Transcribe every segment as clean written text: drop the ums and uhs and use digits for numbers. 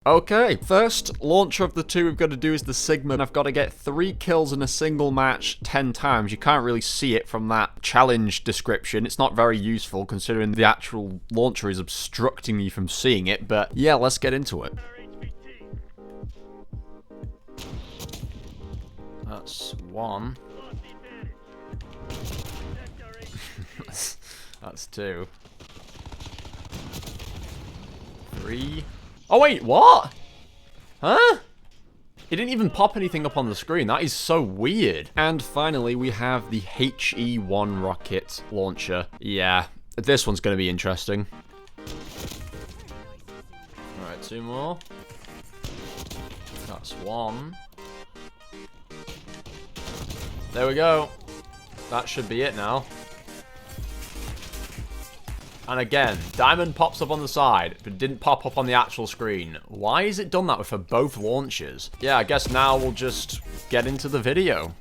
Okay, first launcher of the two we've got to do is the Sigma, and I've got to get 3 kills in a single match 10 times. You can't really see it from that challenge description. It's not very useful considering the actual launcher is obstructing me from seeing it, but yeah, let's get into it. That's 1. That's 2. 3. Oh wait, what? Huh? It didn't even pop anything up on the screen. That is so weird. And finally, we have the HE1 rocket launcher. Yeah, this one's going to be interesting. Alright, 2 more. That's 1. There we go. That should be it now. And again, diamond pops up on the side, but didn't pop up on the actual screen. Why is it done that way for both launches? Yeah, I guess now we'll just get into the video.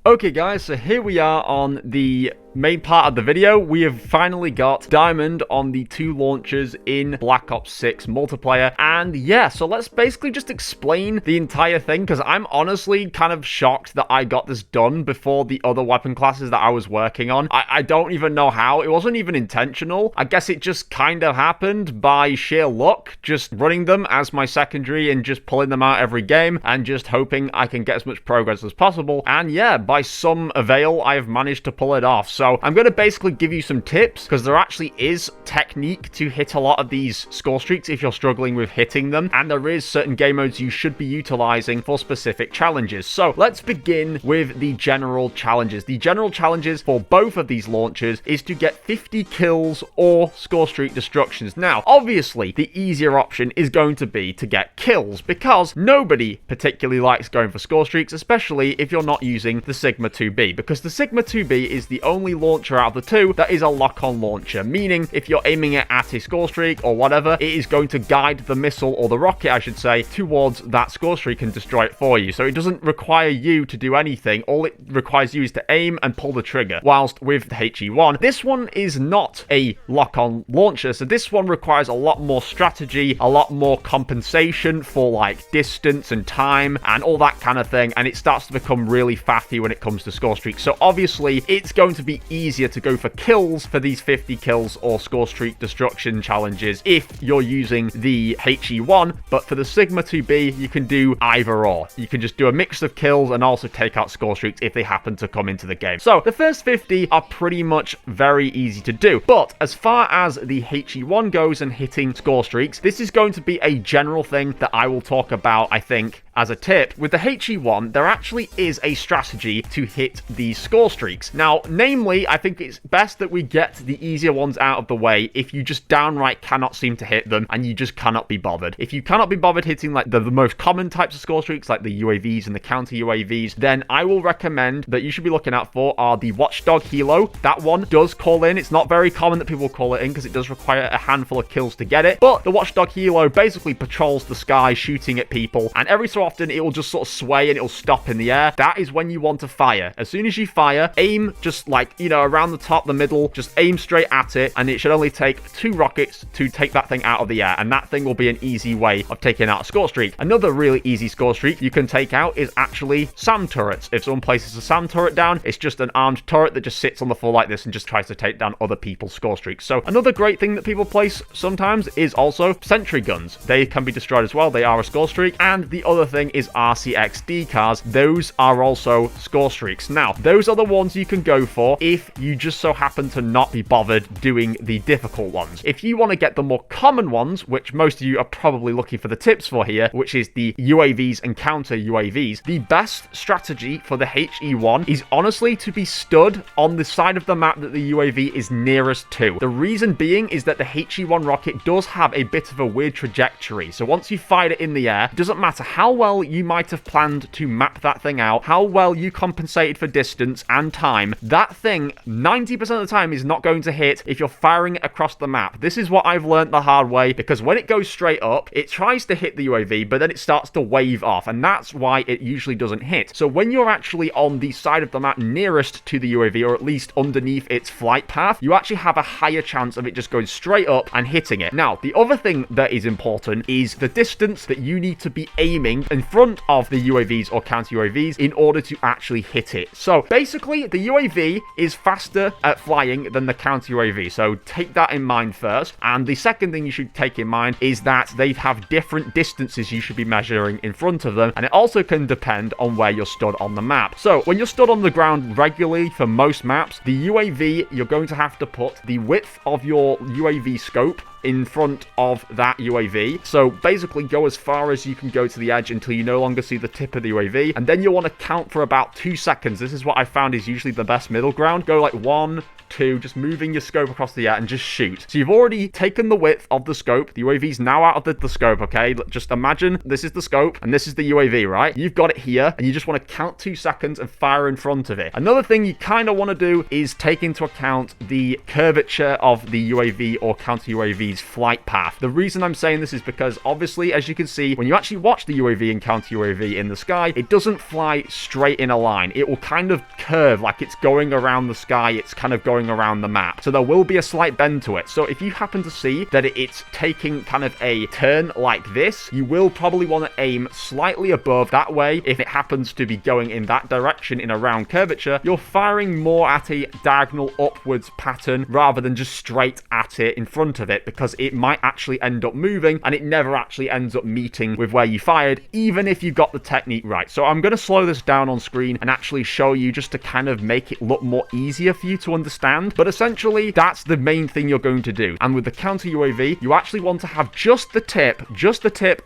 Okay guys, so here we are on the main part of the video. We have finally got diamond on the 2 launchers in Black Ops 6 multiplayer. And yeah, so let's basically just explain the entire thing, because I'm honestly kind of shocked that I got this done before the other weapon classes that I was working on. I don't even know how. It wasn't even intentional. I guess it just kind of happened by sheer luck, just running them as my secondary and just pulling them out every game and just hoping I can get as much progress as possible. And yeah, by some avail, I've managed to pull it off. So I'm going to basically give you some tips, because there actually is technique to hit a lot of these score streaks if you're struggling with hitting them, and there is certain game modes you should be utilizing for specific challenges. So let's begin with the general challenges. The general challenges for both of these launchers is to get 50 kills or score streak destructions. Now, obviously, the easier option is going to be to get kills, because nobody particularly likes going for score streaks, especially if you're not using the Sigma 2B, because the Sigma 2B is the only launcher out of the 2 that is a lock-on launcher, meaning if you're aiming it at a score streak or whatever, it is going to guide the missile, or the rocket I should say, towards that score streak and destroy it for you. So it doesn't require you to do anything. All it requires you is to aim and pull the trigger. Whilst with the HE1, this one is not a lock-on launcher, so this one requires a lot more strategy, a lot more compensation for like distance and time and all that kind of thing, and it starts to become really faffy when it comes to score streaks. So obviously it's going to be easier to go for kills for these 50 kills or score streak destruction challenges if you're using the HE1, but for the Sigma 2B you can do either or. You can just do a mix of kills and also take out score streaks if they happen to come into the game. So the first 50 are pretty much very easy to do, but as far as the HE1 goes and hitting score streaks, this is going to be a general thing that I will talk about, I think, as a tip. With the HE1, there actually is a strategy to hit these score streaks. Now, namely, I think it's best that we get the easier ones out of the way if you just downright cannot seem to hit them and you just cannot be bothered. If you cannot be bothered hitting like the most common types of score streaks, like the UAVs and the counter UAVs, then I will recommend that you should be looking out for are the Watchdog Helo. That one does call in. It's not very common that people call it in because it does require a handful of kills to get it, but the Watchdog Helo basically patrols the sky shooting at people, and every so often it will just sort of sway and it'll stop in the air. That is when you want to fire. As soon as you fire, aim just like, you know, around the top, the middle, just aim straight at it, and it should only take 2 rockets to take that thing out of the air, and that thing will be an easy way of taking out a score streak. Another really easy score streak you can take out is actually SAM turrets. If someone places a SAM turret down, it's just an armed turret that just sits on the floor like this and just tries to take down other people's score streaks. So another great thing that people place sometimes is also sentry guns. They can be destroyed as well. They are a score streak. And the other thing is RCXD cars. Those are also score streaks. Now, those are the ones you can go for if you just so happen to not be bothered doing the difficult ones. If you want to get the more common ones, which most of you are probably looking for the tips for here, which is the UAVs and counter UAVs, the best strategy for the HE1 is honestly to be stood on the side of the map that the UAV is nearest to. The reason being is that the HE1 rocket does have a bit of a weird trajectory. So once you fired it in the air, it doesn't matter how well you might have planned to map that thing out, how well you compensated for distance and time, that thing 90% of the time is not going to hit if you're firing it across the map. This is what I've learned the hard way, because when it goes straight up, it tries to hit the UAV, but then it starts to wave off, and that's why it usually doesn't hit. So when you're actually on the side of the map nearest to the UAV, or at least underneath its flight path, you actually have a higher chance of it just going straight up and hitting it. Now, the other thing that is important is the distance that you need to be aiming in front of the UAVs or counter UAVs in order to actually hit it. So basically, the UAV is faster at flying than the counter UAV, so take that in mind first. And the second thing you should take in mind is that they have different distances you should be measuring in front of them, and it also can depend on where you're stood on the map. So when you're stood on the ground regularly for most maps, the UAV, you're going to have to put the width of your UAV scope in front of that UAV. So basically go as far as you can go to the edge until you no longer see the tip of the UAV, and then you want to count for about 2 seconds. This is what I found is usually the best middle ground. Go like 1, 2, just moving your scope across the air and just shoot. So you've already taken the width of the scope. The UAV's now out of the scope, okay? Just imagine this is the scope and this is the UAV, right? You've got it here, and you just want to count 2 seconds and fire in front of it. Another thing you kind of want to do is take into account the curvature of the UAV or counter UAV's flight path. The reason I'm saying this is because obviously, as you can see, when you actually watch the UAV and counter UAV in the sky, it doesn't fly straight in a line. It will kind of curve like it's going around the sky. It's kind of going around the map. So there will be a slight bend to it. So if you happen to see that it's taking kind of a turn like this, you will probably want to aim slightly above. That way, if it happens to be going in that direction in a round curvature, you're firing more at a diagonal upwards pattern rather than just straight at it in front of it, because it might actually end up moving and it never actually ends up meeting with where you fired, even if you got the technique right. So I'm going to slow this down on screen and actually show you just to kind of make it look more easier for you to understand. But essentially, that's the main thing you're going to do. And with the counter UAV, you actually want to have just the tip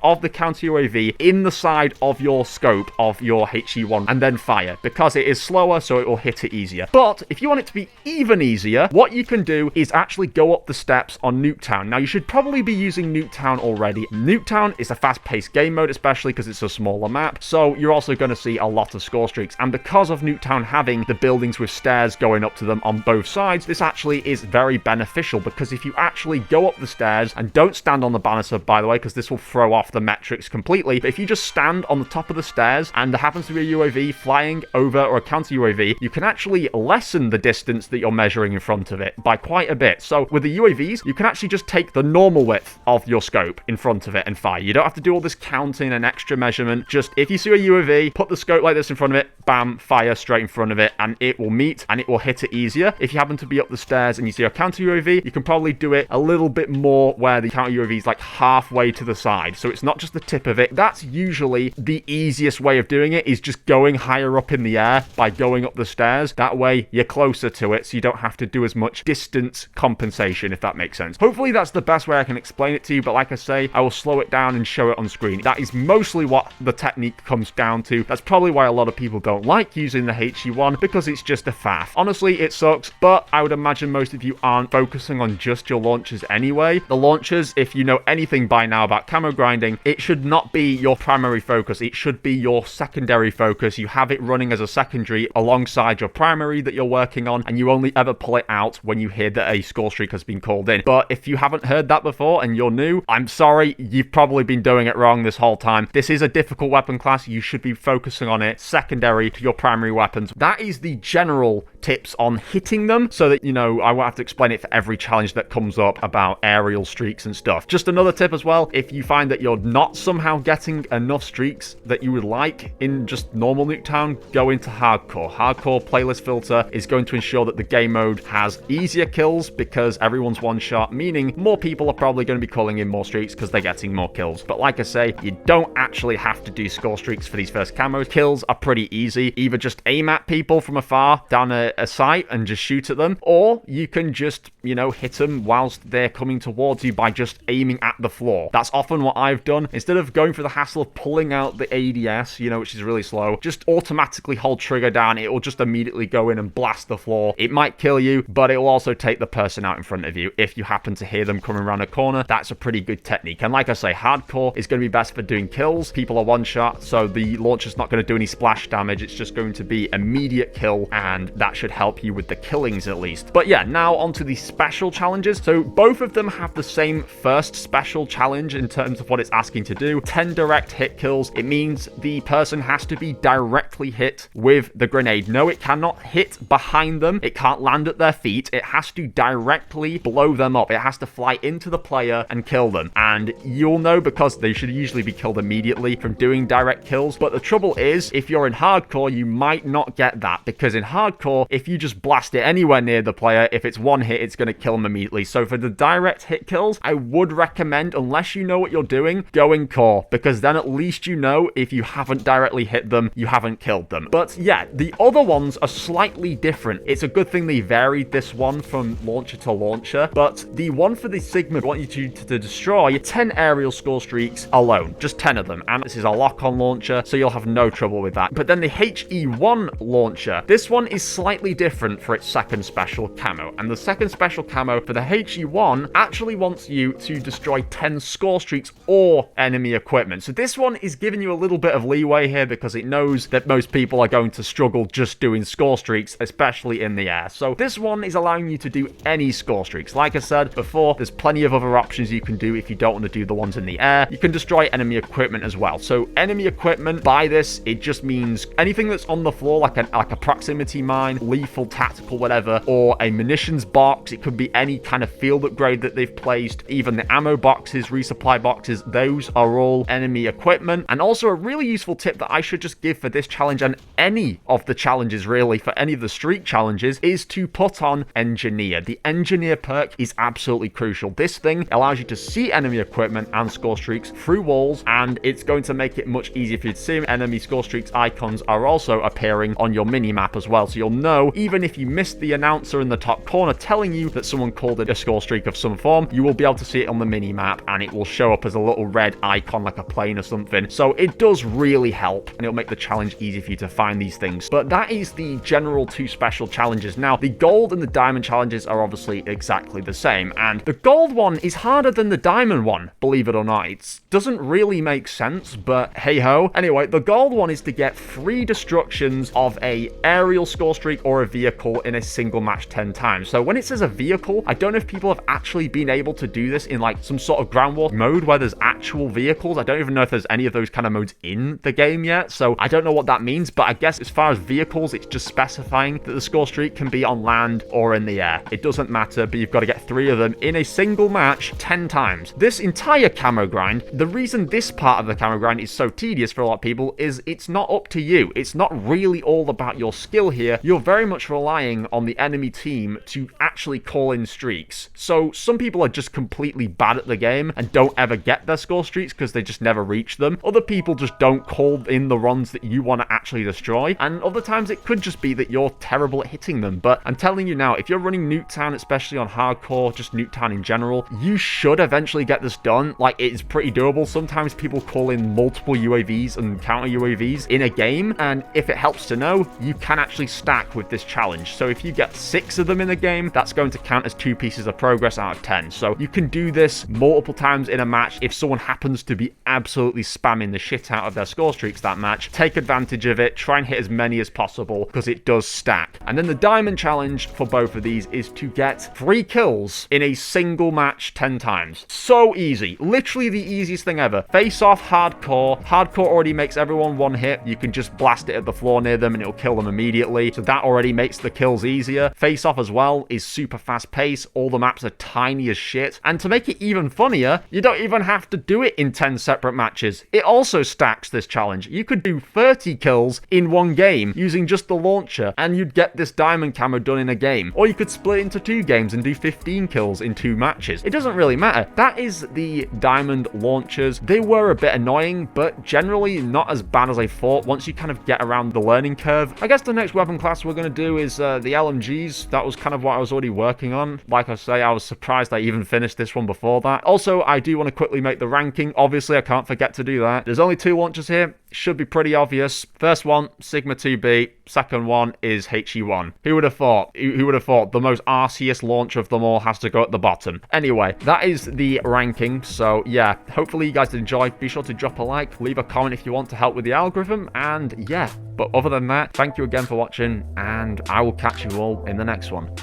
of the counter UAV in the side of your scope of your HE1 and then fire, because it is slower, so it will hit it easier. But if you want it to be even easier, what you can do is actually go up the steps on Nuketown. Now, you should probably be using Nuketown already. Nuketown is a fast-paced game mode, especially because it's a smaller map, so you're also going to see a lot of score streaks. And because of Nuketown having the buildings with stairs going up to them on both sides, this actually is very beneficial, because if you actually go up the stairs, and don't stand on the banister, by the way, because this will throw off the metrics completely, but if you just stand on the top of the stairs and there happens to be a UAV flying over, or a counter UAV, you can actually lessen the distance that you're measuring in front of it by quite a bit. So with the UAVs, you can actually just take the normal width of your scope in front of it and fire. You don't have to do all this counting and extra measurement. Just if you see a UAV, put the scope like this in front of it, bam, fire straight in front of it, and it will meet and it will hit it easier. If you happen to be up the stairs and you see a counter UAV, you can probably do it a little bit more where the counter UAV is like halfway to the side, so it's not just the tip of it. That's usually the easiest way of doing it, is just going higher up in the air by going up the stairs. That way you're closer to it, so you don't have to do as much distance compensation, if that makes sense. Hopefully that's the best way I can explain it to you, but like I say, I will slow it down and show it on screen. That is mostly what the technique comes down to. That's probably why a lot of people don't like using the HE1, because it's just a faff. Honestly, it sucks, but I would imagine most of you aren't focusing on just your launchers anyway. The launchers, if you know anything by now about camo grinding, it should not be your primary focus. It should be your secondary focus. You have it running as a secondary alongside your primary that you're working on, and you only ever pull it out when you hear that a score streak has been called in. But if you haven't heard that before and you're new, I'm sorry, you've probably been doing it wrong this whole time. This is a difficult weapon class. You should be focusing on it secondary to your primary weapons. That is the general tips on hitting them, so that, you know, I won't have to explain it for every challenge that comes up about aerial streaks and stuff. Just another tip as well, if you find that you're not somehow getting enough streaks that you would like in just normal Nuketown, go into hardcore. Hardcore playlist filter is going to ensure that the game mode has easier kills, because everyone's one shot, meaning more people are probably going to be calling in more streaks because they're getting more kills. But like I say, you don't actually have to do score streaks for these first camos. Kills are pretty easy. Either just aim at people from afar down a sight and just shoot at them, or you can just, you know, hit them whilst they're coming towards you by just aiming at the floor. That's often what I've done. Instead of going through the hassle of pulling out the ADS, you know, which is really slow, just automatically hold trigger down. It will just immediately go in and blast the floor. It might kill you, but it will also take the person out in front of you if you happen to hear hear them coming around a corner, that's a pretty good technique. And like I say, hardcore is going to be best for doing kills. People are one shot, so the launcher's not going to do any splash damage. It's just going to be immediate kill, and that should help you with the killings at least. But yeah, now onto the special challenges. So both of them have the same first special challenge in terms of what it's asking to do. 10 direct hit kills. It means the person has to be directly hit with the grenade. No, it cannot hit behind them. It can't land at their feet. It has to directly blow them up. It has to fly into the player and kill them. And you'll know because they should usually be killed immediately from doing direct kills. But the trouble is, if you're in hardcore, you might not get that, because in hardcore, if you just blast it anywhere near the player, if it's one hit, it's going to kill them immediately. So for the direct hit kills, I would recommend, unless you know what you're doing, going core, because then at least you know if you haven't directly hit them, you haven't killed them. But yeah, the other ones are slightly different. It's a good thing they varied this one from launcher to launcher, but the one for the Sigma, I want you to destroy 10 aerial score streaks alone, just 10 of them, and this is a lock-on launcher, so you'll have no trouble with that. But then the HE1 launcher, this one is slightly different for its second special camo, and the second special camo for the HE1 actually wants you to destroy 10 score streaks or enemy equipment. So this one is giving you a little bit of leeway here because it knows that most people are going to struggle just doing score streaks, especially in the air. So this one is allowing you to do any score streaks. Like I said before, there's plenty of other options you can do if you don't want to do the ones in the air. You can destroy enemy equipment as well. So enemy equipment, by this, it just means anything that's on the floor, like a proximity mine, lethal, tactical, whatever, or a munitions box. It could be any kind of field upgrade that they've placed. Even the ammo boxes, resupply boxes, those are all enemy equipment. And also a really useful tip that I should just give for this challenge and any of the challenges really, for any of the streak challenges, is to put on engineer. The engineer perk is absolutely crucial. This thing allows you to see enemy equipment and score streaks through walls, and it's going to make it much easier for you to see. Enemy score streaks icons are also appearing on your mini map as well, so you'll know even if you missed the announcer in the top corner telling you that someone called it a score streak of some form, you will be able to see it on the mini map, and it will show up as a little red icon like a plane or something. So it does really help, and it'll make the challenge easy for you to find these things. But that is the general two special challenges. Now, the gold and the diamond challenges are obviously exactly the same, and the gold one is harder than the diamond one, believe it or not. It doesn't really make sense, but hey ho. Anyway, the gold one is to get 3 destructions of a aerial score streak or a vehicle in a single match 10 times. So when it says a vehicle, I don't know if people have actually been able to do this in like some sort of ground war mode where there's actual vehicles. I don't even know if there's any of those kind of modes in the game yet, so I don't know what that means. But I guess as far as vehicles, it's just specifying that the score streak can be on land or in the air. It doesn't matter, but you've got to get 3 of them in a single match 10 times. This entire camo grind, the reason this part of the camo grind is so tedious for a lot of people is it's not up to you. It's not really all about your skill here. You're very much relying on the enemy team to actually call in streaks. So some people are just completely bad at the game and don't ever get their score streaks because they just never reach them. Other people just don't call in the runs that you want to actually destroy, and other times it could just be that you're terrible at hitting them. But I'm telling you now, if you're running Nuketown, especially on hardcore, just Nuketown in general, you should eventually get this done. Like, it's pretty doable. Sometimes people call in multiple UAVs and counter UAVs in a game, and if it helps to know, you can actually stack with this challenge. So if you get 6 of them in a game, that's going to count as 2 pieces of progress out of 10. So you can do this multiple times in a match. If someone happens to be absolutely spamming the shit out of their score streaks that match, take advantage of it, try and hit as many as possible because it does stack. And then the diamond challenge for both of these is to get 3 kills in a single match 10 times. So easy. Literally the easiest thing ever. Face off hardcore. Hardcore already makes everyone one hit. You can just blast it at the floor near them and it'll kill them immediately. So that already makes the kills easier. Face off as well is super fast paced. All the maps are tiny as shit. And to make it even funnier, you don't even have to do it in 10 separate matches. It also stacks this challenge. You could do 30 kills in one game using just the launcher and you'd get this diamond camo done in a game. Or you could split into 2 games and do 15 kills in 2 matches. It doesn't really matter. That is the diamond launchers. They were a bit annoying, but generally not as bad as I thought once you kind of get around the learning curve. I guess the next weapon class we're going to do is the LMGs. That was kind of what I was already working on. Like I say, I was surprised I even finished this one before that. Also, I do want to quickly make the ranking. Obviously, I can't forget to do that. There's only 2 launchers here. should be pretty obvious. First one, Sigma 2B. Second one is HE1. Who would have thought? Who would have thought the most arsiest launch of them all has to go at the bottom? Anyway, that is the ranking. So yeah, hopefully you guys did enjoy. Be sure to drop a like, leave a comment if you want to help with the algorithm, and yeah. But other than that, thank you again for watching, and I will catch you all in the next one.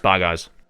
Bye, guys.